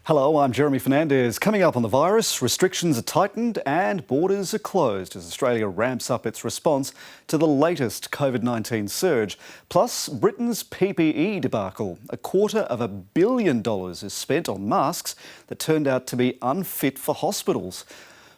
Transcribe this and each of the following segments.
Hello, I'm Jeremy Fernandez. Coming up on the virus, restrictions are tightened and borders are closed as Australia ramps up its response to the latest COVID-19 surge. Plus, Britain's PPE debacle. $250 million is spent on masks that turned out to be unfit for hospitals.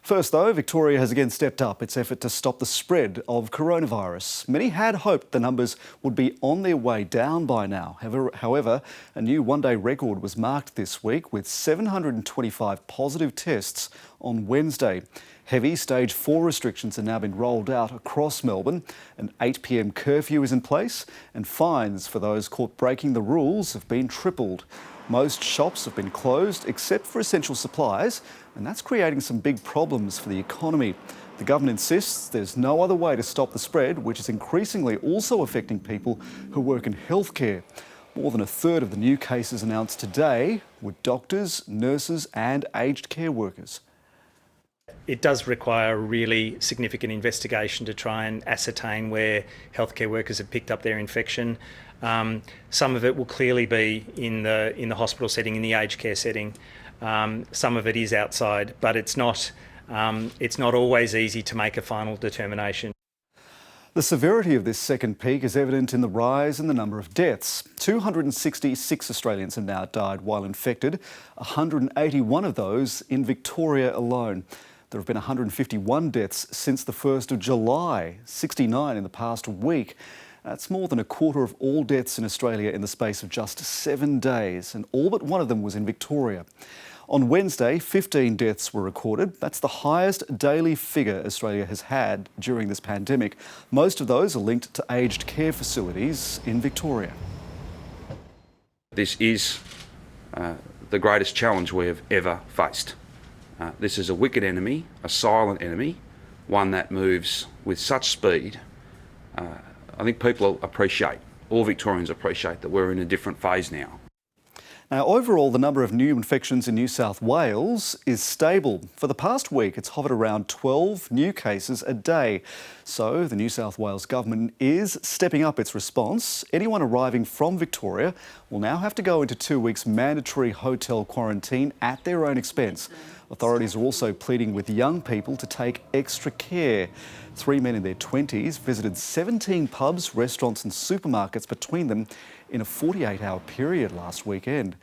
First though, Victoria has again stepped up its effort to stop the spread of coronavirus. Many had hoped the numbers would be on their way down by now. However, a new one-day record was marked this week with 725 positive tests on Wednesday. Heavy stage 4 restrictions have now been rolled out across Melbourne. An 8 p.m. curfew is in place and fines for those caught breaking the rules have been tripled. Most shops have been closed except for essential supplies, and that's creating some big problems for the economy. The government insists there's no other way to stop the spread, which is increasingly also affecting people who work in healthcare. More than a third of the new cases announced today were doctors, nurses and aged care workers. It does require a really significant investigation to try and ascertain where healthcare workers have picked up their infection. Some of it will clearly be in the hospital setting, in the aged care setting. Some of it is outside, but it's not always easy to make a final determination. The severity of this second peak is evident in the rise in the number of deaths. 266 Australians have now died while infected, 181 of those in Victoria alone. There have been 151 deaths since the 1st of July, 69 in the past week. That's more than a quarter of all deaths in Australia in the space of just 7 days, and all but one of them was in Victoria. On Wednesday, 15 deaths were recorded. That's the highest daily figure Australia has had during this pandemic. Most of those are linked to aged care facilities in Victoria. This is the greatest challenge we have ever faced. This is a wicked enemy, a silent enemy, one that moves with such speed. I think people appreciate, all Victorians appreciate, that we're in a different phase now. Now, overall, the number of new infections in New South Wales is stable. For the past week, it's hovered around 12 new cases a day. So the New South Wales government is stepping up its response. Anyone arriving from Victoria will now have to go into 2 weeks mandatory hotel quarantine at their own expense. Authorities are also pleading with young people to take extra care. 3 men in their 20s visited 17 pubs, restaurants and supermarkets between them in a 48-hour period last weekend.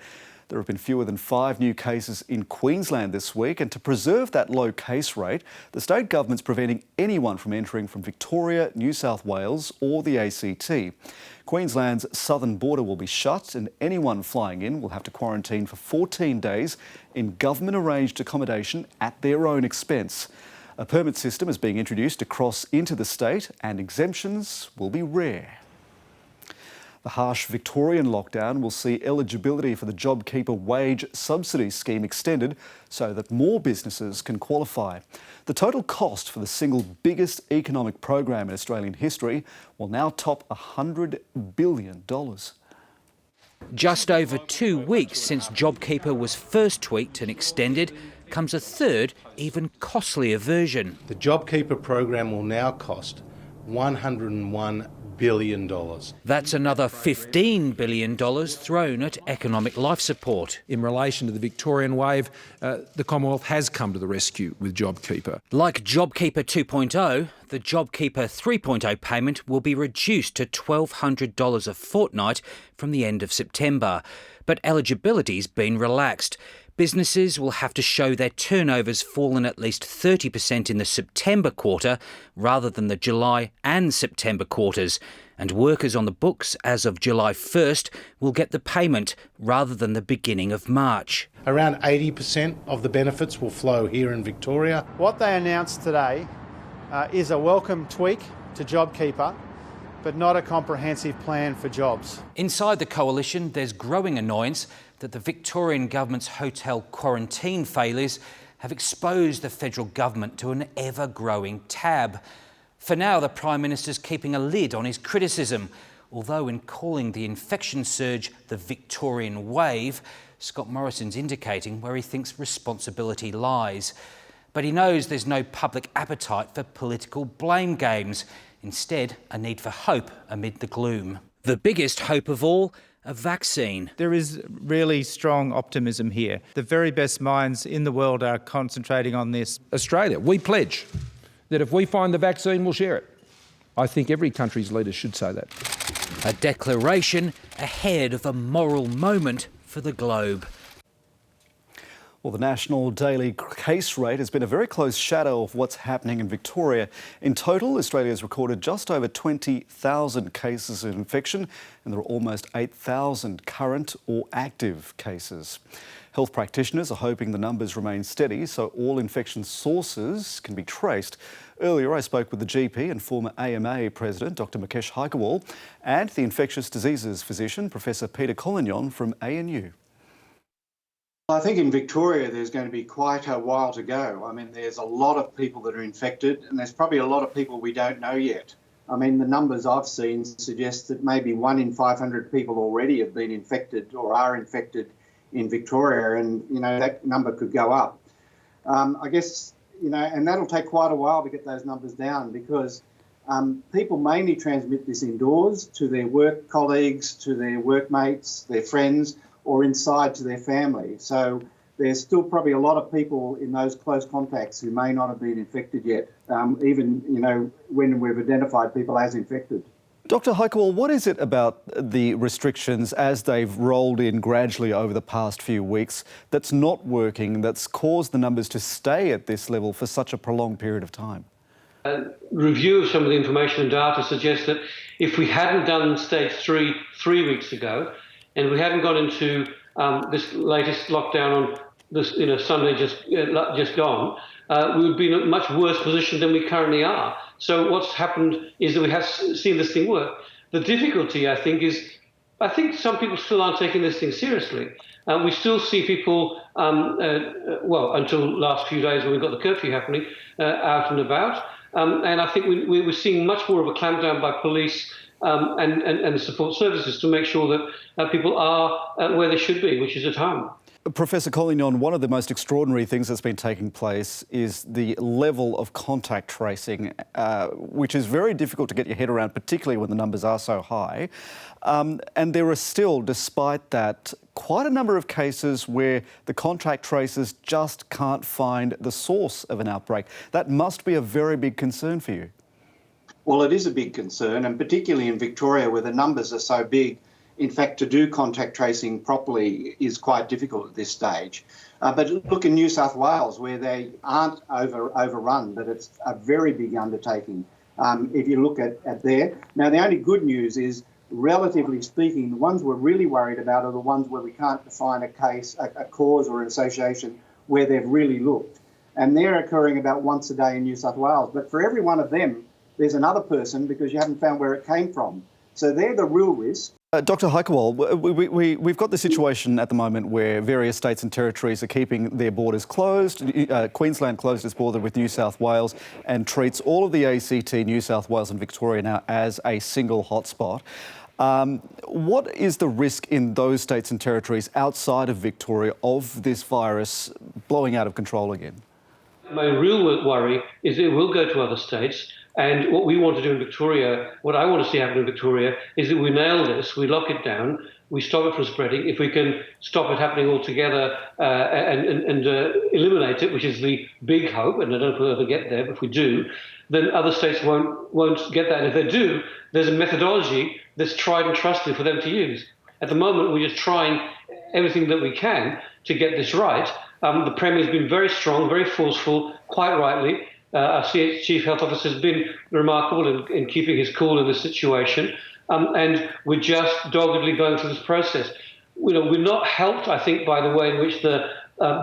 There have been fewer than 5 new cases in Queensland this week, and to preserve that low case rate, the state government's preventing anyone from entering from Victoria, New South Wales or the ACT. Queensland's southern border will be shut and anyone flying in will have to quarantine for 14 days in government-arranged accommodation at their own expense. A permit system is being introduced to cross into the state and exemptions will be rare. The harsh Victorian lockdown will see eligibility for the JobKeeper wage subsidy scheme extended so that more businesses can qualify. The total cost for the single biggest economic program in Australian history will now top $100 billion. Just over 2 weeks since JobKeeper was first tweaked and extended comes a third, even costlier version. The JobKeeper program will now cost $101 billion. That's another $15 billion thrown at economic life support. In relation to the Victorian wave, the Commonwealth has come to the rescue with JobKeeper. Like JobKeeper 2.0, the JobKeeper 3.0 payment will be reduced to $1,200 a fortnight from the end of September. But eligibility's been relaxed. Businesses will have to show their turnover's fallen at least 30% in the September quarter rather than the July and September quarters. And workers on the books as of July 1st will get the payment rather than the beginning of March. Around 80% of the benefits will flow here in Victoria. What they announced today is a welcome tweak to JobKeeper, but not a comprehensive plan for jobs. Inside the coalition, there's growing annoyance that the Victorian government's hotel quarantine failures have exposed the federal government to an ever-growing tab. For now, the Prime Minister's keeping a lid on his criticism, although in calling the infection surge the Victorian wave, Scott Morrison's indicating where he thinks responsibility lies. But he knows there's no public appetite for political blame games. Instead, a need for hope amid the gloom. The biggest hope of all, a vaccine. There is really strong optimism here. The very best minds in the world are concentrating on this. Australia, we pledge that if we find the vaccine, we'll share it. I think every country's leaders should say that. A declaration ahead of a moral moment for the globe. Well, the national daily case rate has been a very close shadow of what's happening in Victoria. In total, Australia has recorded just over 20,000 cases of infection, and there are almost 8,000 current or active cases. Health practitioners are hoping the numbers remain steady so all infection sources can be traced. Earlier, I spoke with the GP and former AMA President, Dr Mukesh Haikwal, and the infectious diseases physician, Professor Peter Collignon from ANU. I think in Victoria there's going to be quite a while to go. I mean, there's a lot of people that are infected, and there's probably a lot of people we don't know yet. I mean, the numbers I've seen suggest that maybe 1 in 500 people already have been infected or are infected in Victoria, and, you know, that number could go up. I guess, you know, and that'll take quite a while to get those numbers down because people mainly transmit this indoors to their work colleagues, to their workmates, their friends, or inside to their family. So there's still probably a lot of people in those close contacts who may not have been infected yet, even, you know, when we've identified people as infected. Dr Haikwal, what is it about the restrictions as they've rolled in gradually over the past few weeks that's not working, that's caused the numbers to stay at this level for such a prolonged period of time? Review of some of the information and data suggests that if we hadn't done stage 3 weeks ago, and we hadn't gone into this latest lockdown on this, you know, Sunday just gone, we would be in a much worse position than we currently are. So what's happened is that we have seen this thing work. The difficulty, I think, is some people still aren't taking this thing seriously. We still see people, well, until last few days when we got the curfew happening, out and about. And I think we were seeing much more of a clampdown by police and the support services to make sure that people are where they should be, which is at home. Professor Collignon, one of the most extraordinary things that's been taking place is the level of contact tracing, which is very difficult to get your head around, particularly when the numbers are so high. And there are still, despite that, quite a number of cases where the contact tracers just can't find the source of an outbreak. That must be a very big concern for you. Well, it is a big concern, and particularly in Victoria where the numbers are so big. In fact, to do contact tracing properly is quite difficult at this stage. But look in New South Wales where they aren't overrun, but it's a very big undertaking if you look at there. Now, the only good news is, relatively speaking, the ones we're really worried about are the ones where we can't define a case, a cause or an association where they've really looked. And they're occurring about once a day in New South Wales. But for every one of them, there's another person because you haven't found where it came from. So they're the real risk. Dr Haikwal, we've got the situation at the moment where various states and territories are keeping their borders closed. Queensland closed its border with New South Wales and treats all of the ACT, New South Wales and Victoria now as a single hotspot. What is the risk in those states and territories outside of Victoria of this virus blowing out of control again? My real worry is it will go to other states. And what we want to do in Victoria, what I want to see happen in Victoria, is that we nail this, we lock it down, we stop it from spreading. If we can stop it happening altogether and eliminate it, which is the big hope, and I don't know if we'll ever get there, but if we do, then other states won't get that. And if they do, there's a methodology that's tried and trusted for them to use. At the moment, we're just trying everything that we can to get this right. The Premier's been very strong, very forceful, quite rightly. Our Chief Health Officer has been remarkable in keeping his cool in this situation, and we're just doggedly going through this process. You know, we're not helped, I think, by the way in which the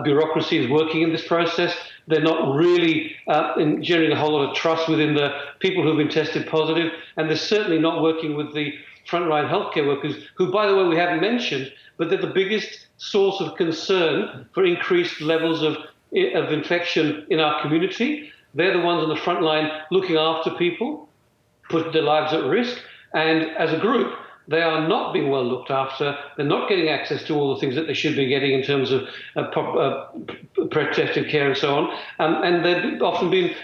bureaucracy is working in this process. They're not really generating a whole lot of trust within the people who've been tested positive, and they're certainly not working with the frontline healthcare workers, who, by the way, we haven't mentioned, but they're the biggest source of concern for increased levels of infection in our community. They're the ones on the front line looking after people, put their lives at risk. And as a group, they are not being well looked after. They're not getting access to all the things that they should be getting in terms of protective care and so on. And they've often been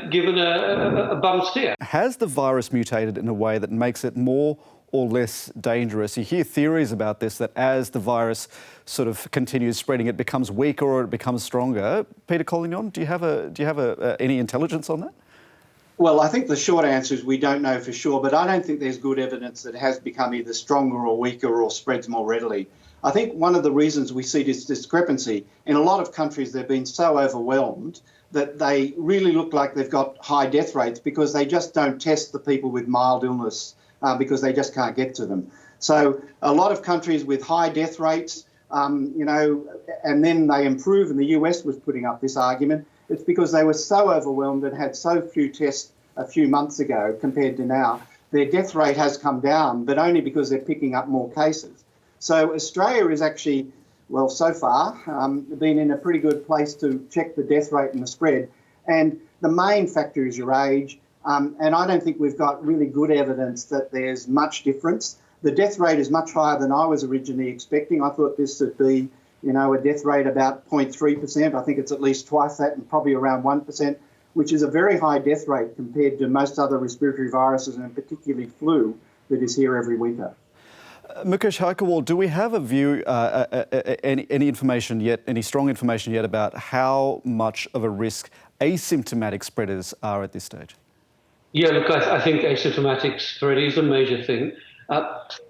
given a bum steer. Has the virus mutated in a way that makes it more or less dangerous? You hear theories about this, that as the virus sort of continues spreading, it becomes weaker or it becomes stronger. Peter Collignon, do you have any intelligence on that? Well, I think the short answer is we don't know for sure, but I don't think there's good evidence that it has become either stronger or weaker or spreads more readily. I think one of the reasons we see this discrepancy, in a lot of countries they've been so overwhelmed that they really look like they've got high death rates because they just don't test the people with mild illness because they just can't get to them. So a lot of countries with high death rates, and then they improve, and the US was putting up this argument, it's because they were so overwhelmed and had so few tests a few months ago compared to now. Their death rate has come down, but only because they're picking up more cases. So Australia is actually, well, so far, been in a pretty good place to check the death rate and the spread. And the main factor is your age. And I don't think we've got really good evidence that there's much difference. The death rate is much higher than I was originally expecting. I thought this would be, a death rate about 0.3%. I think it's at least twice that and probably around 1%, which is a very high death rate compared to most other respiratory viruses and particularly flu that is here every winter. Mukesh Haikerwal, do we have a view, any information yet, any strong information yet about how much of a risk asymptomatic spreaders are at this stage? Yeah, look, I think asymptomatic spread is a major thing.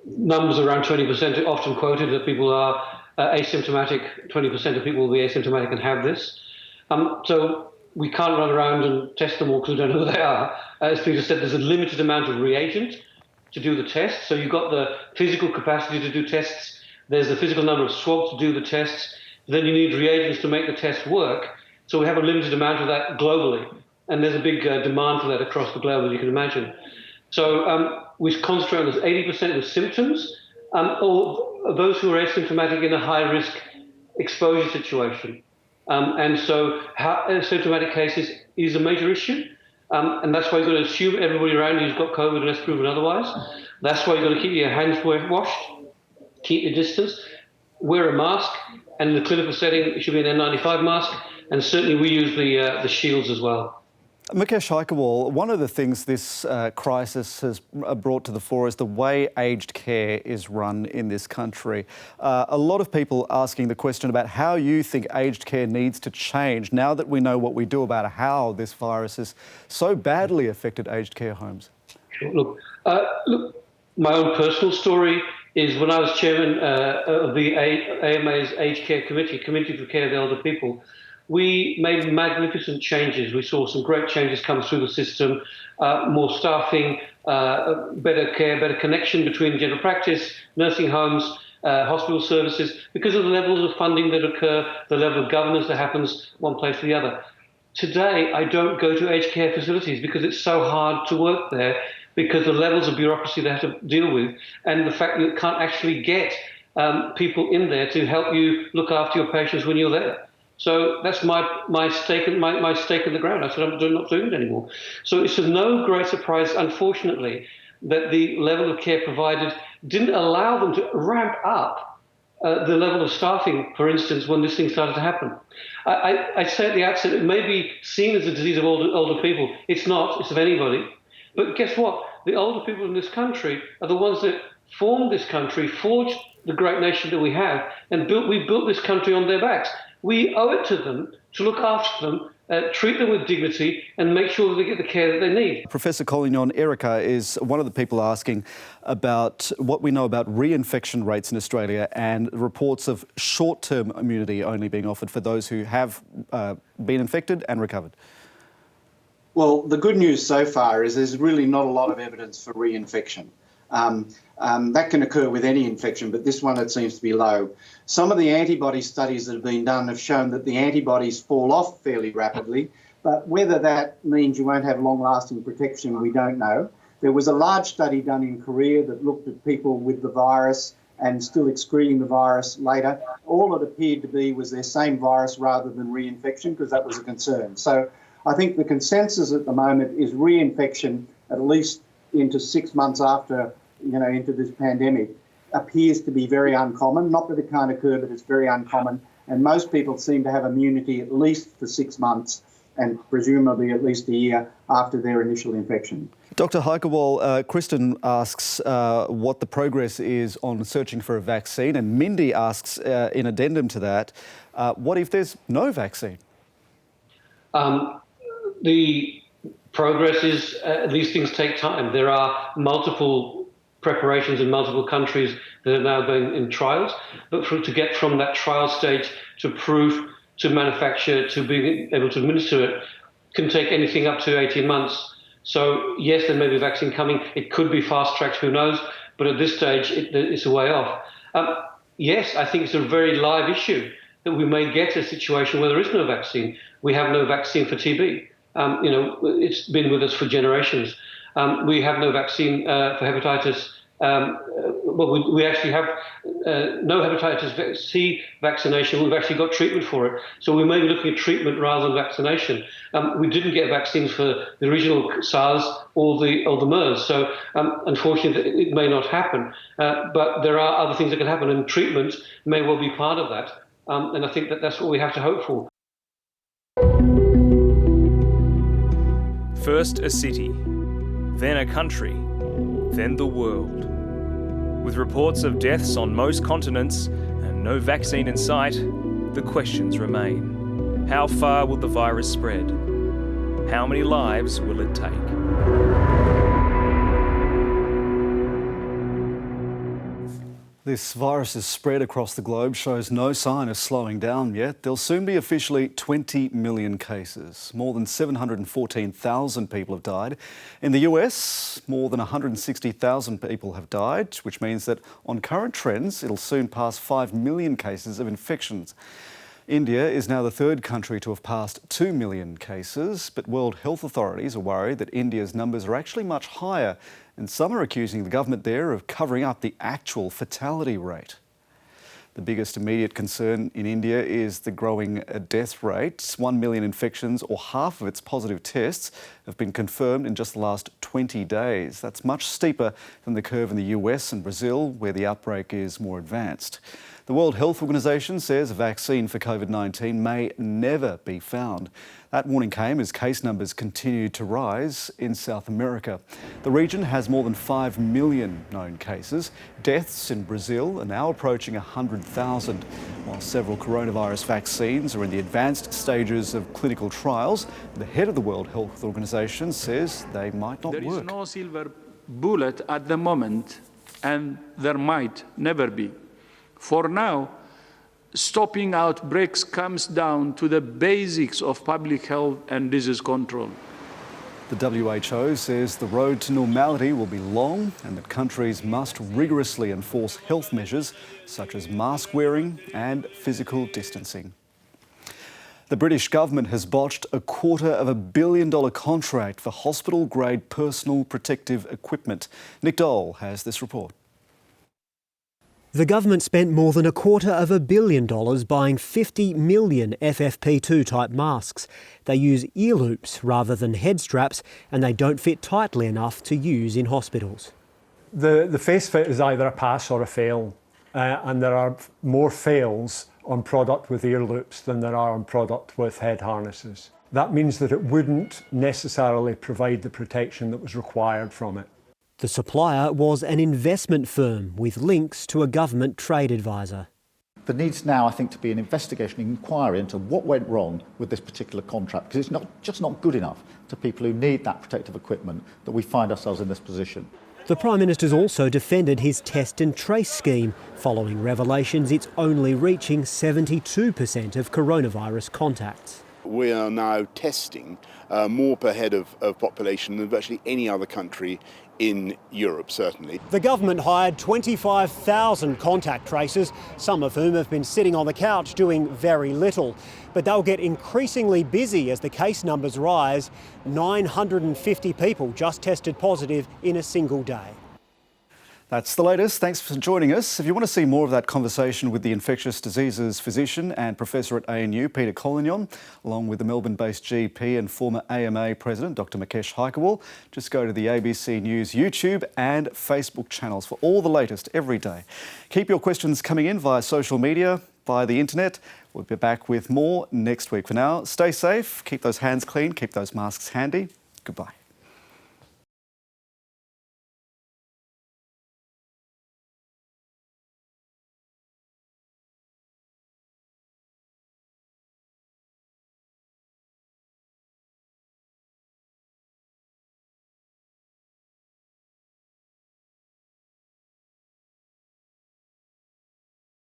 Numbers around 20% are often quoted that people are asymptomatic, 20% of people will be asymptomatic and have this. So we can't run around and test them all because we don't know who they are. As Peter said, there's a limited amount of reagent to do the test. So you've got the physical capacity to do tests. There's the physical number of swabs to do the tests. Then you need reagents to make the test work. So we have a limited amount of that globally. And there's a big demand for that across the globe, as you can imagine. So we concentrate on those 80% with symptoms, or those who are asymptomatic in a high-risk exposure situation. And so asymptomatic cases is a major issue. And that's why you've got to assume everybody around you's got COVID unless proven otherwise. That's why you've got to keep your hands washed, keep your distance, wear a mask, and in the clinical setting, it should be an N95 mask. And certainly we use the shields as well. Mukesh Haikerwal, one of the things this crisis has brought to the fore is the way aged care is run in this country. A lot of people asking the question about how you think aged care needs to change now that we know what we do about how this virus has so badly affected aged care homes. Look, my own personal story is when I was chairman of the AMA's Aged Care Committee for Care of the Elder People, we made magnificent changes. We saw some great changes come through the system, more staffing, better care, better connection between general practice, nursing homes, hospital services, because of the levels of funding that occur, the level of governance that happens one place or the other. Today, I don't go to aged care facilities because it's so hard to work there because the levels of bureaucracy they have to deal with and the fact that you can't actually get people in there to help you look after your patients when you're there. So that's my stake in the ground. I said I'm not doing it anymore. So it's of no great surprise, unfortunately, that the level of care provided didn't allow them to ramp up the level of staffing, for instance, when this thing started to happen. I say at the outset, it may be seen as a disease of older people. It's not. It's of anybody. But guess what? The older people in this country are the ones that formed this country, forged the great nation that we have, and we built this country on their backs. We owe it to them to look after them, treat them with dignity and make sure that they get the care that they need. Professor Collignon, Erica is one of the people asking about what we know about reinfection rates in Australia and reports of short-term immunity only being offered for those who have been infected and recovered. Well, the good news so far is there's really not a lot of evidence for reinfection. That can occur with any infection, but this one it seems to be low. Some of the antibody studies that have been done have shown that the antibodies fall off fairly rapidly, but whether that means you won't have long-lasting protection, we don't know. There was a large study done in Korea that looked at people with the virus and still excreting the virus later. All it appeared to be was their same virus rather than reinfection, because that was a concern. So I think the consensus at the moment is reinfection, at least into 6 months after, into this pandemic, appears to be very uncommon. Not that it can't occur, but it's very uncommon. And most people seem to have immunity at least for 6 months. and presumably at least a year after their initial infection. Dr. Heikewal, Kristen asks what the progress is on searching for a vaccine, and Mindy asks, in addendum to that, what if there's no vaccine? The progress is these things take time. There are multiple preparations in multiple countries that are now going in trials, but to get from that trial stage to proof, to manufacture, to being able to administer it, can take anything up to 18 months. So yes, there may be a vaccine coming. It could be fast-tracked, who knows? But at this stage, it's a way off. Yes, I think it's a very live issue that we may get a situation where there is no vaccine. We have no vaccine for TB. It's been with us for generations. We have no vaccine for hepatitis. We actually have no hepatitis C vaccination. We've actually got treatment for it. So we may be looking at treatment rather than vaccination. We didn't get vaccines for the original SARS or the MERS. So unfortunately, it may not happen. But there are other things that can happen, and treatment may well be part of that. And I think that's what we have to hope for. First a city, then a country, then the world. With reports of deaths on most continents and no vaccine in sight, the questions remain. How far will the virus spread? How many lives will it take? This virus's spread across the globe shows no sign of slowing down yet. There'll soon be officially 20 million cases. More than 714,000 people have died. In the US, more than 160,000 people have died, which means that on current trends, it'll soon pass 5 million cases of infections. India is now the third country to have passed 2 million cases, but World Health authorities are worried that India's numbers are actually much higher, and some are accusing the government there of covering up the actual fatality rate. The biggest immediate concern in India is the growing death rate. 1 million infections, or half of its positive tests, have been confirmed in just the last 20 days. That's much steeper than the curve in the US and Brazil, where the outbreak is more advanced. The World Health Organization says a vaccine for COVID-19 may never be found. That warning came as case numbers continue to rise in South America. The region has more than 5 million known cases. Deaths in Brazil are now approaching 100,000. While several coronavirus vaccines are in the advanced stages of clinical trials, the head of the World Health Organization says they might not work. There is no silver bullet at the moment, and there might never be. For now, stopping outbreaks comes down to the basics of public health and disease control. The WHO says the road to normality will be long and that countries must rigorously enforce health measures such as mask wearing and physical distancing. The British government has botched a $250 million contract for hospital-grade personal protective equipment. Nick Dole has this report. The government spent more than $250 million buying 50 million FFP2 type masks. They use ear loops rather than head straps, and they don't fit tightly enough to use in hospitals. The face fit is either a pass or a fail, and there are more fails on product with ear loops than there are on product with head harnesses. That means that it wouldn't necessarily provide the protection that was required from it. The supplier was an investment firm with links to a government trade advisor. There needs now, I think, to be an investigation, an inquiry into what went wrong with this particular contract, because it's just not good enough to people who need that protective equipment that we find ourselves in this position. The Prime Minister's also defended his test and trace scheme, following revelations it's only reaching 72% of coronavirus contacts. We are now testing more per head of population than virtually any other country in Europe, certainly. The government hired 25,000 contact tracers, some of whom have been sitting on the couch doing very little. But they'll get increasingly busy as the case numbers rise. 950 people just tested positive in a single day. That's the latest. Thanks for joining us. If you want to see more of that conversation with the infectious diseases physician and professor at ANU, Peter Collignon, along with the Melbourne-based GP and former AMA president, Dr Mukesh Heikewal, just go to the ABC News YouTube and Facebook channels for all the latest every day. Keep your questions coming in via social media, via the internet. We'll be back with more next week. For now, stay safe, keep those hands clean, keep those masks handy. Goodbye.